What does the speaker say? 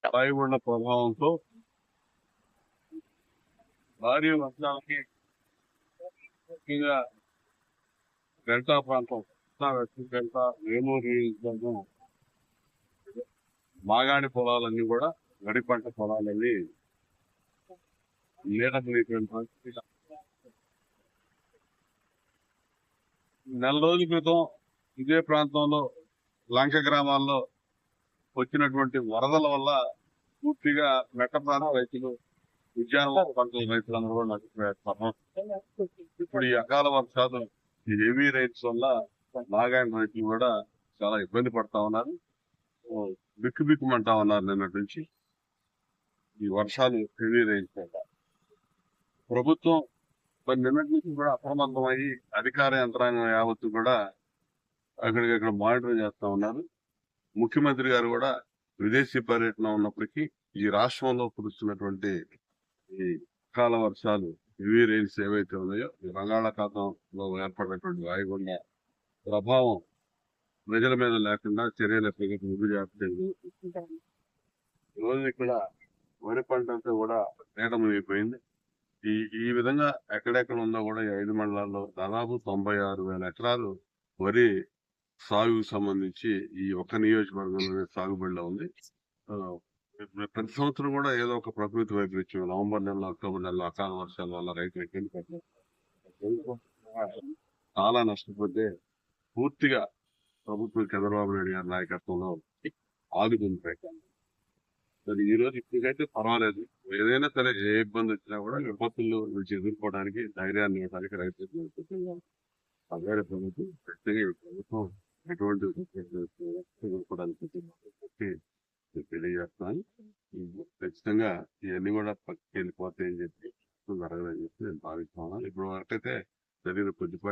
వాయుగుండ ప్రభావంతో భారీ వర్షాలకి ముఖ్యంగా డెల్టా ప్రాంతం కృష్ణా వెస్ట్ డెల్టా వేమూరు నియోజకవర్గం మాగాడి పొలాలన్నీ కూడా గడి పంట పొలాలన్నీ నీడకు నీటువంటి పరిస్థితి. నెల రోజుల క్రితం ఇదే ప్రాంతంలో లంక గ్రామాల్లో వచ్చినటువంటి వరదల వల్ల పూర్తిగా మెట్ట ప్రాంత రైతులు ఉద్యానవన పంటల రైతులందరూ కూడా నష్టపోయారు. ఇప్పుడు ఈ అకాల వర్షాలు ఈ హెవీ రైన్స్ వల్ల నాగాయన రైతులు కూడా చాలా ఇబ్బంది పడతా ఉన్నారు. బిక్కుబిక్కుమంటా ఉన్నారు నిన్నటి నుంచి ఈ వర్షాలు హెవీ రైన్స్ వల్ల. ప్రభుత్వం మరి నిన్నటి నుంచి కూడా అప్రమత్తమయ్యి అధికార యంత్రాంగం యావత్తు కూడా అక్కడికక్కడ మానిటర్ చేస్తా ఉన్నారు. ముఖ్యమంత్రి గారు కూడా విదేశీ పర్యటన ఉన్నప్పటికీ ఈ రాష్ట్రంలో కురుస్తున్నటువంటి ఈ అకాల వర్షాలు హెవీ రైన్స్ ఏవైతే ఉన్నాయో ఈ బంగాళాఖాతంలో ఏర్పడినటువంటి వాయుగుండ ప్రభావం ప్రజల మీద లేకుండా చర్యలు ఎప్పటికీ ముందు చేస్తుంది. ఈరోజు ఇక్కడ వరి పంట అంతా కూడా నీడమైపోయింది. ఈ విధంగా ఎక్కడెక్కడ ఉందో కూడా ఈ 5 మండలాల్లో దాదాపు 96,000 ఎకరాలు వరి సాగుకు సంబంధించి ఈ ఒక్క నియోజకవర్గంలోనే సాగుబడిలో ఉంది. ప్రతి సంవత్సరం కూడా ఏదో ఒక ప్రకృతి వైపరీత్యం నవంబర్ నెలలో అక్టోబర్ నెలలో అకాల వర్షాల వల్ల రైతులు ఇబ్బంది పడుతున్నారు. చాలా నష్టపోతే పూర్తిగా ప్రభుత్వం చంద్రబాబు నాయుడు గారి నాయకత్వంలో ఆగుతుంది. మరి ఈ రోజు ఇప్పటికైతే పర్వాలేదు. ఏదైనా సరే ఏ ఇబ్బంది వచ్చినా కూడా విపత్తుల నుంచి ఎదుర్కోవడానికి ధైర్యాన్ని ఇవ్వడానికి రైతులు అదే ప్రభుత్వం ఖచ్చితంగా ప్రభుత్వం ఎటువంటి ఎదుర్కోవడానికి తెలియజేస్తున్నాను. ఖచ్చితంగా ఇవన్నీ కూడా పక్కకి వెళ్ళిపోతాయని చెప్పి జరగదని చెప్పి నేను భావిస్తున్నాను. ఇప్పుడు వరకైతే జరిగిన కొద్దిపాటి